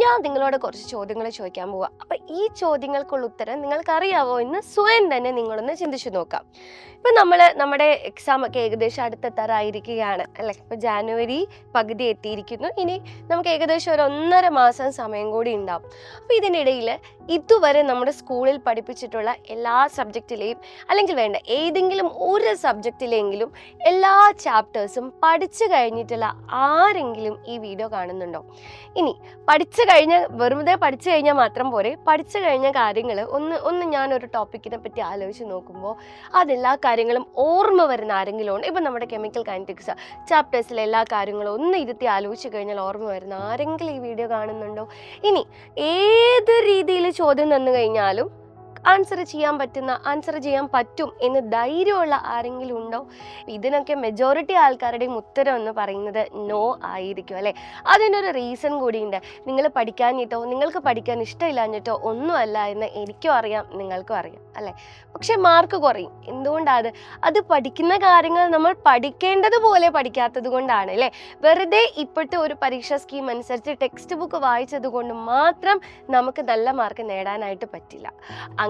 ഞാൻ നിങ്ങളോട് കുറച്ച് ചോദ്യങ്ങൾ ചോദിക്കാൻ പോവാം. അപ്പം ഈ ചോദ്യങ്ങൾക്കുള്ള ഉത്തരം നിങ്ങൾക്കറിയാവോ എന്ന് സ്വയം തന്നെ നിങ്ങളൊന്ന് ചിന്തിച്ചു നോക്കാം. ഇപ്പം നമ്മുടെ എക്സാമൊക്കെ ഏകദേശം അടുത്തെത്താറായിരിക്കുകയാണ് അല്ലേ? ഇപ്പം ജാനുവരി പകുതി എത്തിയിരിക്കുന്നു. ഇനി നമുക്ക് ഏകദേശം ഒരു 1.5 മാസം സമയം കൂടി ഉണ്ടാവും. അപ്പോൾ ഇതിനിടയിൽ ഇതുവരെ നമ്മുടെ സ്കൂളിൽ പഠിപ്പിച്ചിട്ടുള്ള എല്ലാ സബ്ജക്റ്റിലെയും അല്ലെങ്കിൽ വേണ്ട ഏതെങ്കിലും ഒരു സബ്ജക്റ്റിലെങ്കിലും എല്ലാ ചാപ്റ്റേഴ്സും പഠിച്ചു കഴിഞ്ഞിട്ടുള്ള ആരെങ്കിലും ഈ വീഡിയോ കാണുന്നുണ്ടോ? ഇനി വെറുതെ പഠിച്ചു കഴിഞ്ഞാൽ മാത്രം പോരെ, പഠിച്ചു കഴിഞ്ഞ കാര്യങ്ങൾ ഒന്ന് ഞാനൊരു ടോപ്പിക്കിനെ പറ്റി ആലോചിച്ച് നോക്കുമ്പോൾ അതെല്ലാ കാര്യങ്ങളും ഓർമ്മ വരുന്ന ആരെങ്കിലും ഉണ്ട്. ഇപ്പം നമ്മുടെ കെമിക്കൽ കൈനറ്റിക്സ് ചാപ്റ്റേഴ്സിലെ എല്ലാ കാര്യങ്ങളും ഒന്ന് ഇരുത്തി ആലോചിച്ച് കഴിഞ്ഞാൽ ഓർമ്മ വരുന്ന ആരെങ്കിലും ഈ വീഡിയോ കാണുന്നുണ്ടോ? ഇനി ഏത് രീതിയിൽ ചോദ്യം തന്നു കഴിഞ്ഞാലും ആൻസർ ചെയ്യാൻ പറ്റും എന്ന് ധൈര്യമുള്ള ആരെങ്കിലും ഉണ്ടോ? ഇതിനൊക്കെ മെജോറിറ്റി ആൾക്കാരുടെയും ഉത്തരം എന്ന് പറയുന്നത് നോ ആയിരിക്കും അല്ലേ? അതിനൊരു റീസൺ കൂടിയുണ്ട്. നിങ്ങൾ പഠിക്കാഞ്ഞിട്ടോ നിങ്ങൾക്ക് പഠിക്കാൻ ഇഷ്ടമില്ലാഞ്ഞിട്ടോ ഒന്നുമല്ല എന്ന് എനിക്കും അറിയാം, നിങ്ങൾക്കും അറിയാം അല്ലേ? പക്ഷെ മാർക്ക് കുറയും. എന്തുകൊണ്ടാണ്? അത് പഠിക്കുന്ന കാര്യങ്ങൾ നമ്മൾ പഠിക്കേണ്ടതുപോലെ പഠിക്കാത്തത് കൊണ്ടാണ് അല്ലേ? വെറുതെ ഇപ്പോഴത്തെ ഒരു പരീക്ഷാ സ്കീം അനുസരിച്ച് ടെക്സ്റ്റ് ബുക്ക് വായിച്ചത് കൊണ്ട് മാത്രം നമുക്ക് നല്ല മാർക്ക് നേടാനായിട്ട് പറ്റില്ല.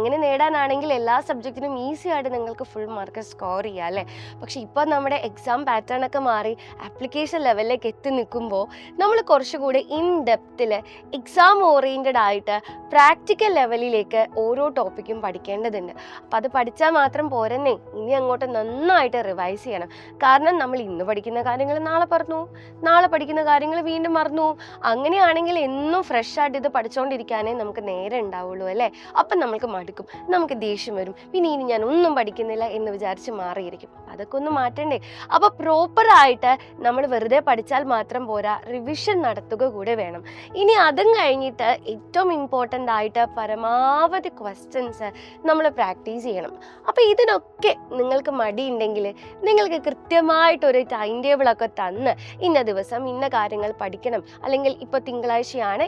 അങ്ങനെ നേടാനാണെങ്കിൽ എല്ലാ സബ്ജക്റ്റിനും ഈസി ആയിട്ട് നിങ്ങൾക്ക് ഫുൾ മാർക്ക് സ്കോർ ചെയ്യാം അല്ലേ? പക്ഷെ ഇപ്പോൾ നമ്മുടെ എക്സാം പാറ്റേൺ ഒക്കെ മാറി ആപ്ലിക്കേഷൻ ലെവലിലേക്ക് എത്തി നിൽക്കുമ്പോൾ നമ്മൾ കുറച്ചുകൂടി ഇൻ ഡെപ്തിൽ എക്സാം ഓറിയൻറ്റഡ് ആയിട്ട് പ്രാക്ടിക്കൽ ലെവലിലേക്ക് ഓരോ ടോപ്പിക്കും പഠിക്കേണ്ടതുണ്ട്. അപ്പോൾ അത് പഠിച്ചാൽ മാത്രം പോരെന്നേ, ഇനി അങ്ങോട്ട് നന്നായിട്ട് റിവൈസ് ചെയ്യണം. കാരണം നമ്മൾ ഇന്ന് പഠിക്കുന്ന കാര്യങ്ങൾ നാളെ പറഞ്ഞു, നാളെ പഠിക്കുന്ന കാര്യങ്ങൾ വീണ്ടും മറന്നു. അങ്ങനെയാണെങ്കിൽ എന്നും ഫ്രഷ് ആയിട്ട് ഇത് പഠിച്ചുകൊണ്ടിരിക്കാനേ നമുക്ക് നേരെ ഉണ്ടാവുള്ളൂ അല്ലേ? അപ്പം നമുക്ക് മടുക്കും, നമുക്ക് ദേഷ്യം വരും, പിന്നെ ഇനി ഞാൻ ഒന്നും പഠിക്കുന്നില്ല എന്ന് വിചാരിച്ച് മാറിയിരിക്കും. അതൊക്കെ ഒന്ന് മാറ്റണ്ടേ? അപ്പോൾ പ്രോപ്പറായിട്ട് നമ്മൾ വെറുതെ പഠിച്ചാൽ മാത്രം പോരാ, റിവിഷൻ നടത്തുക കൂടെ വേണം. ഇനി അതും കഴിഞ്ഞിട്ട് ഏറ്റവും ഇമ്പോർട്ടൻ്റ് ആയിട്ട് പരമാവധി ക്വസ്റ്റ്യൻസ് നമ്മൾ പ്രാക്ടീസ് ചെയ്യണം. അപ്പോൾ ഇതിനൊക്കെ നിങ്ങൾക്ക് മടിയുണ്ടെങ്കിൽ നിങ്ങൾക്ക് കൃത്യമായിട്ടൊരു ടൈം ടേബിളൊക്കെ തന്ന് ഇന്ന ദിവസം ഇന്ന കാര്യങ്ങൾ പഠിക്കണം, അല്ലെങ്കിൽ ഇപ്പോൾ തിങ്കളാഴ്ചയാണ്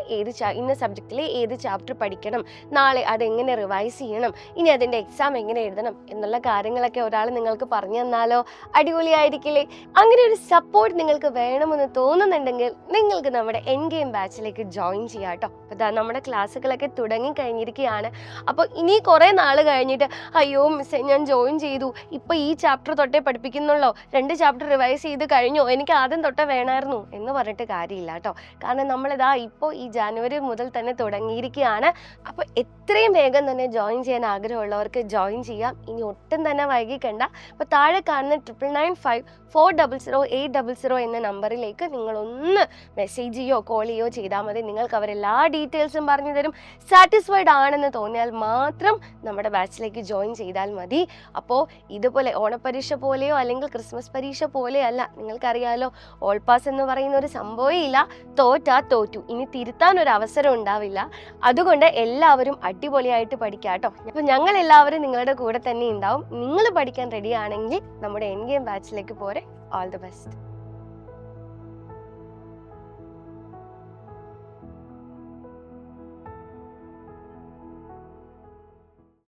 ഇന്ന സബ്ജക്റ്റിലെ ഏത് ചാപ്റ്റർ പഠിക്കണം, നാളെ അതെങ്ങനെ റിവൈസ് ചെയ്യണം, ഇനി അതിൻ്റെ എക്സാം എങ്ങനെ എഴുതണം എന്നുള്ള കാര്യങ്ങളൊക്കെ ഒരാൾ നിങ്ങൾക്ക് പറഞ്ഞു തന്നാലോ അടിപൊളിയായിരിക്കില്ലേ? അങ്ങനെ ഒരു സപ്പോർട്ട് നിങ്ങൾക്ക് വേണമെന്ന് തോന്നുന്നുണ്ടെങ്കിൽ നിങ്ങൾക്ക് നമ്മുടെ എൻ ഗെയിം ബാച്ചിലേക്ക് ജോയിൻ ചെയ്യാം കേട്ടോ. അപ്പോൾ നമ്മുടെ ക്ലാസ്സുകളൊക്കെ തുടങ്ങി കഴിഞ്ഞിരിക്കുകയാണ്. അപ്പോൾ ഇനി കുറേ നാൾ കഴിഞ്ഞിട്ട് അയ്യോ മിസ്സേ ഞാൻ ജോയിൻ ചെയ്തു, ഇപ്പോൾ ഈ ചാപ്റ്റർ തൊട്ടേ പഠിപ്പിക്കുന്നുള്ളൂ, 2 ചാപ്റ്റർ റിവൈസ് ചെയ്ത് കഴിഞ്ഞോ, എനിക്ക് ആദ്യം തൊട്ടേ വേണമായിരുന്നു എന്ന് പറഞ്ഞിട്ട് കാര്യമില്ല കേട്ടോ. കാരണം നമ്മളിതാ ഇപ്പോൾ ഈ ജാനുവരി മുതൽ തന്നെ തുടങ്ങിയിരിക്കുകയാണ്. അപ്പോൾ എത്രയും വേഗം തന്നെ ജോയിൻ ചെയ്യാൻ ആഗ്രഹമുള്ളവർക്ക് ജോയിൻ ചെയ്യാം. ഇനി ഒട്ടും തന്നെ വൈകിക്കണ്ട. അപ്പോൾ താഴെ കാണുന്ന 9995400800 എന്ന നമ്പറിലേക്ക് നിങ്ങളൊന്ന് മെസ്സേജ് ചെയ്യോ കോൾ ചെയ്യോ ചെയ്താൽ മതി. നിങ്ങൾക്ക് അവരെല്ലാ ഡീറ്റെയിൽസും പറഞ്ഞു തരും. സാറ്റിസ്ഫൈഡ് ആണെന്ന് തോന്നിയാൽ മാത്രം നമ്മുടെ ബാച്ചിലേക്ക് ജോയിൻ ചെയ്താൽ മതി. അപ്പോൾ ഇതുപോലെ ഓണപ്പരീക്ഷ പോലെയോ അല്ലെങ്കിൽ ക്രിസ്മസ് പരീക്ഷ പോലെയല്ല, നിങ്ങൾക്കറിയാലോ ഓൾ പാസ് എന്ന് പറയുന്ന ഒരു സംഭവമേ ഇല്ല. തോറ്റു, ഇനി തിരുത്താൻ ഒരു അവസരം ഉണ്ടാവില്ല. അതുകൊണ്ട് എല്ലാവരും അടിപൊളിയായിട്ട് പഠിക്കാം കേട്ടോ. അപ്പോൾ ഞങ്ങൾ എല്ലാവരും നിങ്ങളുടെ കൂടെ തന്നെ ഉണ്ടാവും. നിങ്ങൾ പഠിക്കാൻ റെഡി ആണെങ്കിൽ നമ്മുടെ എൻ ഗെയിം ബാച്ചിലേക്ക് പോരെ. All the best.